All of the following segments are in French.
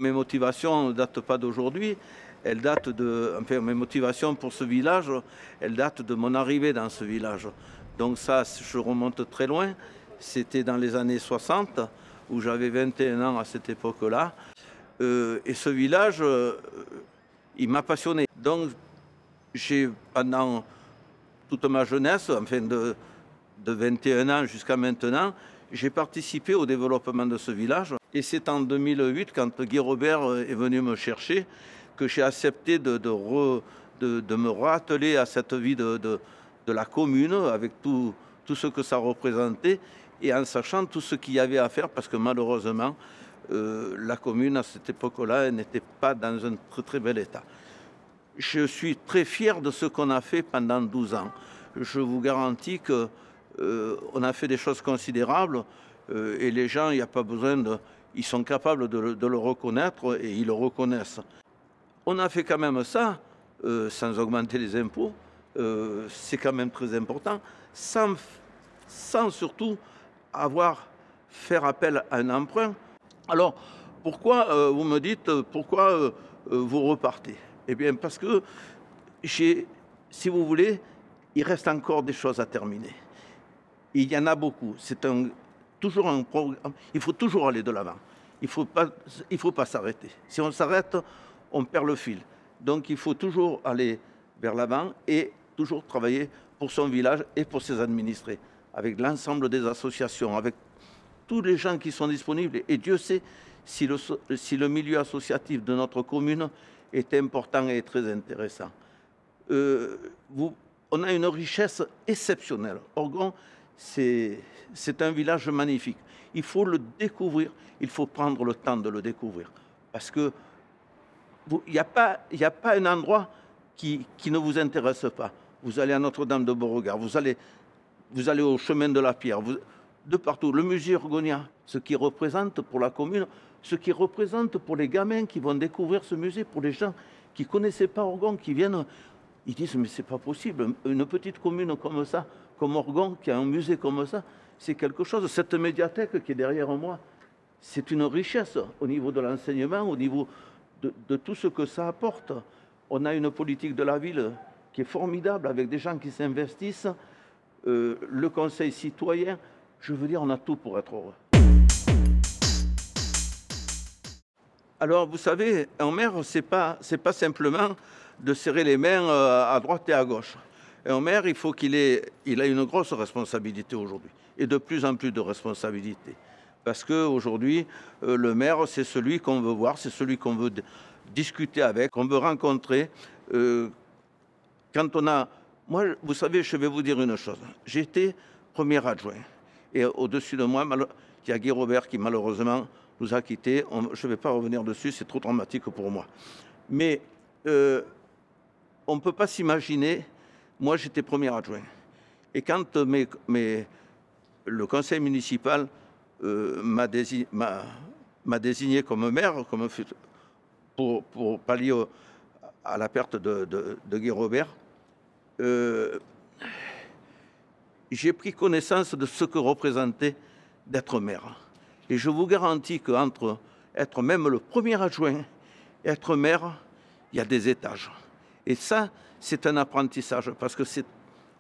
Mes motivations ne datent pas d'aujourd'hui, elles datent enfin, mes motivations pour ce village, elles datent de mon arrivée dans ce village. Donc ça, je remonte très loin. C'était dans les années 60, où j'avais 21 ans à cette époque-là. Et ce village, il m'a passionné. Donc j'ai, pendant toute ma jeunesse, enfin de 21 ans jusqu'à maintenant, j'ai participé au développement de ce village. Et c'est en 2008, quand Guy Robert est venu me chercher, que j'ai accepté de me ratteler à cette vie de la commune, avec tout ce que ça représentait, et en sachant tout ce qu'il y avait à faire, parce que malheureusement, la commune, à cette époque-là, n'était pas dans un très très bel état. Je suis très fier de ce qu'on a fait pendant 12 ans. Je vous garantis qu'on a fait des choses considérables, et les gens, il n'y a pas besoin ils sont capables de le reconnaître, et ils le reconnaissent. On a fait quand même ça, sans augmenter les impôts, c'est quand même très important, sans surtout faire appel à un emprunt. Alors, pourquoi, vous me dites, pourquoi vous repartez? Eh bien, parce que, si vous voulez, il reste encore des choses à terminer. Il y en a beaucoup. C'est toujours un programme. Il faut toujours aller de l'avant. Il faut pas s'arrêter. Si on s'arrête, on perd le fil. Donc, il faut toujours aller vers l'avant et toujours travailler pour son village et pour ses administrés, avec l'ensemble des associations, avec tous les gens qui sont disponibles. Et Dieu sait si le milieu associatif de notre commune est important et très intéressant. On a une richesse exceptionnelle. Orgon, c'est un village magnifique. Il faut le découvrir, il faut prendre le temps de le découvrir. Parce que il n'y a pas un endroit qui ne vous intéresse pas. Vous allez à Notre-Dame de Beauregard, vous allez au chemin de la Pierre, de partout. Le musée orgonien, ce qui représente pour la commune, ce qui représente pour les gamins qui vont découvrir ce musée, pour les gens qui ne connaissaient pas Orgon, qui viennent, ils disent mais c'est pas possible, une petite commune comme ça, comme Orgon, qui a un musée comme ça, c'est quelque chose. Cette médiathèque qui est derrière moi, c'est une richesse au niveau de l'enseignement, au niveau de tout ce que ça apporte. On a une politique de la ville qui est formidable, avec des gens qui s'investissent, le conseil citoyen, je veux dire, on a tout pour être heureux. Alors, vous savez, un maire, c'est pas simplement de serrer les mains à droite et à gauche. Un maire, il faut il a une grosse responsabilité aujourd'hui, et de plus en plus de responsabilités. Parce qu'aujourd'hui, le maire, c'est celui qu'on veut voir, c'est celui qu'on veut discuter avec, qu'on veut rencontrer. Quand on a... Moi, vous savez, je vais vous dire une chose. J'ai été premier adjoint. Et au-dessus de moi, il y a Guy Robert qui, malheureusement, nous a quittés. Je ne vais pas revenir dessus, c'est trop dramatique pour moi. Mais on ne peut pas s'imaginer... Moi, j'étais premier adjoint. Et quand le conseil municipal m'a désigné comme maire, pour pallier à la perte de Guy Robert, j'ai pris connaissance de ce que représentait d'être maire. Et je vous garantis qu'entre être même le premier adjoint et être maire, il y a des étages. Et ça, c'est un apprentissage, parce que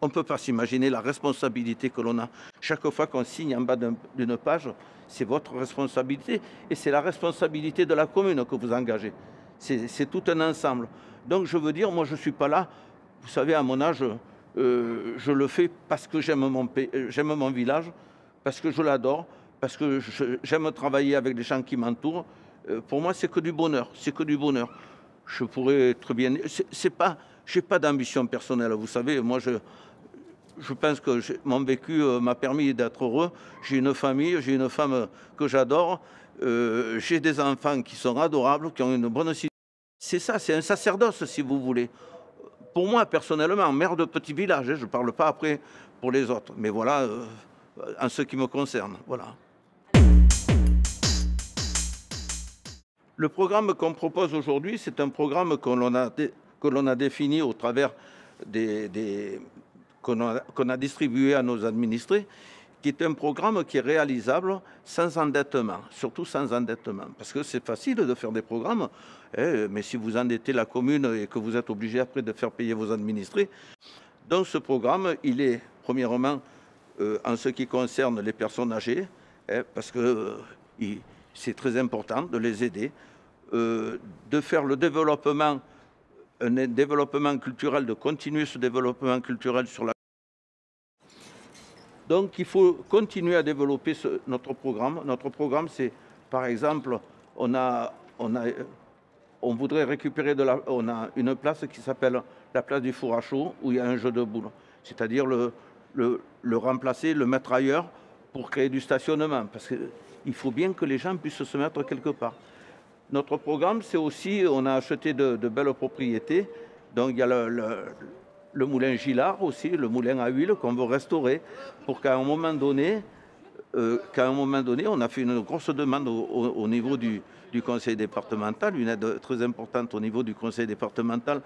on ne peut pas s'imaginer la responsabilité que l'on a. Chaque fois qu'on signe en bas d'une page, c'est votre responsabilité, et c'est la responsabilité de la commune que vous engagez. C'est tout un ensemble. Donc je veux dire, moi je ne suis pas là, vous savez, à mon âge, je le fais parce que j'aime mon village, parce que je l'adore, parce que j'aime travailler avec les gens qui m'entourent. Pour moi, c'est que du bonheur, c'est que du bonheur. Je pourrais très bien... Je n'ai pas d'ambition personnelle, vous savez. Moi, je pense que mon vécu m'a permis d'être heureux. J'ai une famille, j'ai une femme que j'adore. J'ai des enfants qui sont adorables, qui ont une bonne situation. C'est ça, c'est un sacerdoce, si vous voulez. Pour moi, personnellement, maire de petit village, je ne parle pas après pour les autres. Mais voilà, en ce qui me concerne, voilà. Le programme qu'on propose aujourd'hui, c'est un programme que l'on a défini au travers qu'on a distribué à nos administrés, qui est un programme qui est réalisable sans endettement, surtout sans endettement. Parce que c'est facile de faire des programmes, hein, mais si vous endettez la commune et que vous êtes obligé après de faire payer vos administrés. Donc ce programme, il est premièrement en ce qui concerne les personnes âgées, hein, parce que c'est très important de les aider, de faire le développement, un développement culturel, de continuer ce développement culturel sur la... Donc il faut continuer à développer notre programme. Notre programme, c'est par exemple, on voudrait récupérer on a une place qui s'appelle la place du four à chaud, où il y a un jeu de boules. C'est-à-dire le remplacer, le mettre ailleurs pour créer du stationnement. Parce qu'il faut bien que les gens puissent se mettre quelque part. Notre programme, c'est aussi, on a acheté de belles propriétés. Donc il y a le moulin Gillard aussi, le moulin à huile qu'on veut restaurer pour qu'à un moment donné, on a fait une grosse demande au niveau du conseil départemental, une aide très importante au niveau du conseil départemental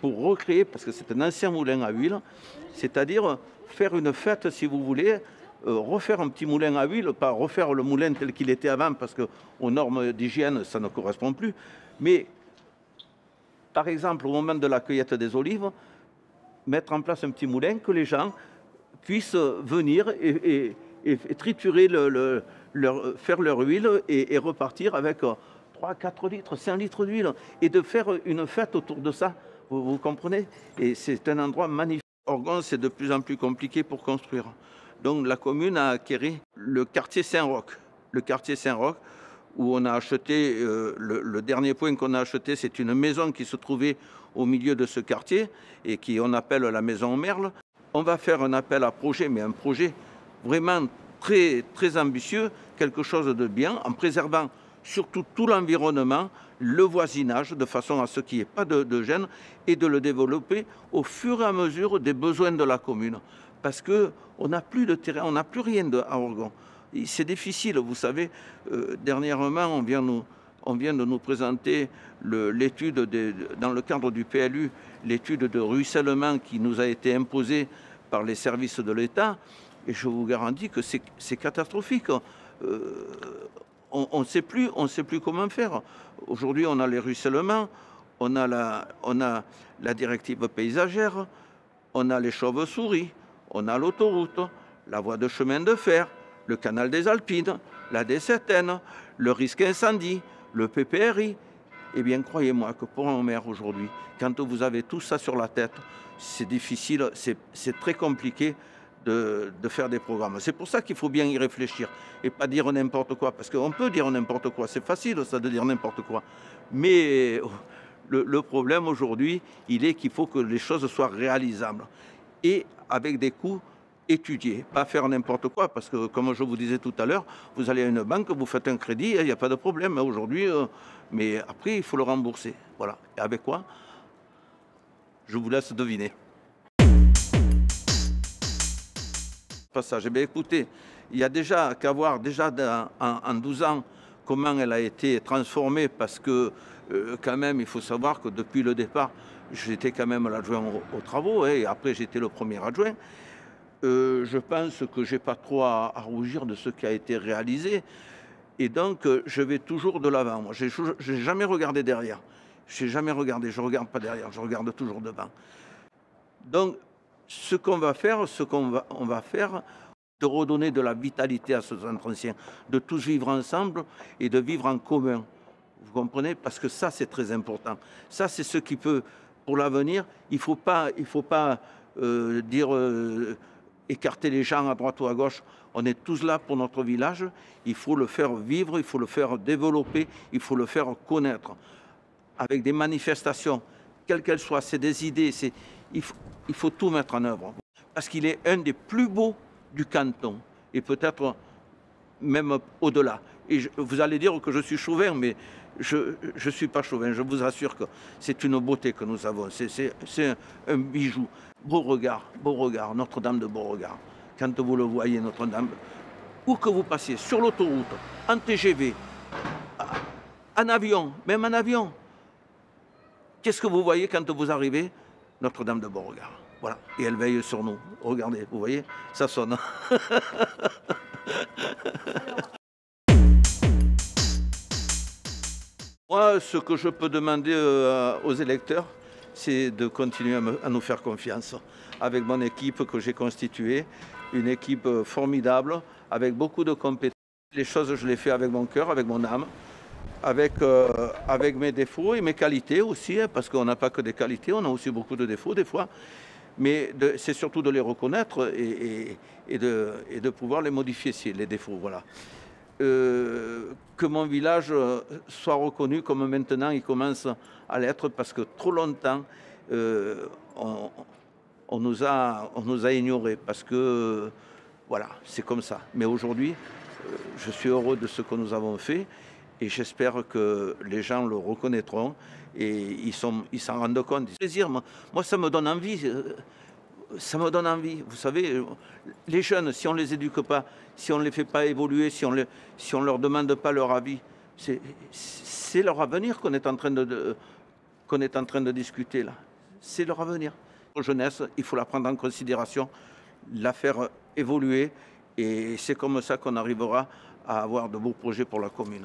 pour recréer, parce que c'est un ancien moulin à huile, c'est-à-dire faire une fête, si vous voulez, refaire un petit moulin à huile, pas refaire le moulin tel qu'il était avant, parce qu'aux normes d'hygiène, ça ne correspond plus, mais par exemple, au moment de la cueillette des olives, mettre en place un petit moulin que les gens puissent venir et triturer, faire leur huile et repartir avec 3, 4 litres, 5 litres d'huile et de faire une fête autour de ça, vous comprenez? Et c'est un endroit magnifique. Orgon, c'est de plus en plus compliqué pour construire. Donc la commune a acquis le quartier Saint-Roch. Le quartier Saint-Roch, où on a acheté, le dernier point qu'on a acheté, c'est une maison qui se trouvait au milieu de ce quartier et on appelle la maison Merle. On va faire un appel à projet, mais un projet vraiment très, très ambitieux, quelque chose de bien, en préservant surtout tout l'environnement, le voisinage, de façon à ce qu'il n'y ait pas de gêne, et de le développer au fur et à mesure des besoins de la commune. Parce qu'on n'a plus de terrain, on n'a plus rien à Orgon. C'est difficile, vous savez. Dernièrement, on vient de nous présenter l'étude, dans le cadre du PLU, l'étude de ruissellement qui nous a été imposée par les services de l'État. Et je vous garantis que c'est catastrophique. On ne sait plus comment faire. Aujourd'hui, on a les ruissellements, on a la directive paysagère, on a les chauves-souris, on a l'autoroute, la voie de chemin de fer, le canal des Alpines, la D7N, le risque incendie, le PPRI. Eh bien, croyez-moi que pour un maire aujourd'hui, quand vous avez tout ça sur la tête, c'est difficile, c'est très compliqué de faire des programmes. C'est pour ça qu'il faut bien y réfléchir et pas dire n'importe quoi, parce qu'on peut dire n'importe quoi, c'est facile ça de dire n'importe quoi. Mais le problème aujourd'hui, il est qu'il faut que les choses soient réalisables et avec des coûts étudier, pas faire n'importe quoi, parce que comme je vous disais tout à l'heure, vous allez à une banque, vous faites un crédit, il n'y a pas de problème aujourd'hui, mais après il faut le rembourser. Voilà. Et avec quoi? Je vous laisse deviner. Passage. Eh bien, écoutez, il y a déjà qu'à voir déjà en 12 ans comment elle a été transformée, parce que quand même il faut savoir que depuis le départ, j'étais quand même l'adjoint aux travaux, hein, et après j'étais le premier adjoint. Je pense que je n'ai pas trop à rougir de ce qui a été réalisé. Et donc, je vais toujours de l'avant. Moi, je n'ai jamais regardé derrière. Je n'ai jamais regardé, je ne regarde pas derrière, je regarde toujours devant. Donc, ce qu'on va faire, on va faire, de redonner de la vitalité à ce centre ancien, de tous vivre ensemble et de vivre en commun. Vous comprenez? Parce que ça, c'est très important. Ça, c'est ce qui peut, pour l'avenir, il faut pas dire... écarter les gens à droite ou à gauche. On est tous là pour notre village. Il faut le faire vivre, il faut le faire développer, il faut le faire connaître. Avec des manifestations, quelles qu'elles soient, c'est des idées, il faut tout mettre en œuvre. Parce qu'il est un des plus beaux du canton, et peut-être même au-delà. Et vous allez dire que je suis chauvin, mais je ne suis pas chauvin. Je vous assure que c'est une beauté que nous avons. C'est un bijou. Beau regard, Notre-Dame de Beauregard. Quand vous le voyez, Notre-Dame, où que vous passiez, sur l'autoroute, en TGV, en avion, même en avion, qu'est-ce que vous voyez quand vous arrivez? Notre-Dame de Beauregard. Voilà. Voilà, et elle veille sur nous. Regardez, vous voyez, ça sonne. Moi, ce que je peux demander aux électeurs, c'est de continuer à nous faire confiance. Avec mon équipe que j'ai constituée, une équipe formidable, avec beaucoup de compétences. Les choses, je les fais avec mon cœur, avec mon âme, avec mes défauts et mes qualités aussi, hein, parce qu'on n'a pas que des qualités, on a aussi beaucoup de défauts des fois. Mais c'est surtout de les reconnaître et de pouvoir les modifier, les défauts. Voilà. Que mon village soit reconnu comme maintenant il commence à l'être, parce que trop longtemps on nous a ignorés, parce que voilà, c'est comme ça. Mais aujourd'hui, je suis heureux de ce que nous avons fait et j'espère que les gens le reconnaîtront et ils s'en rendent compte. Plaisir, moi ça me donne envie. Ça me donne envie. Vous savez, les jeunes, si on ne les éduque pas, si on ne les fait pas évoluer, si on ne leur demande pas leur avis, c'est leur avenir qu'on est en train de discuter là. C'est leur avenir. La jeunesse, il faut la prendre en considération, la faire évoluer, et c'est comme ça qu'on arrivera à avoir de beaux projets pour la commune.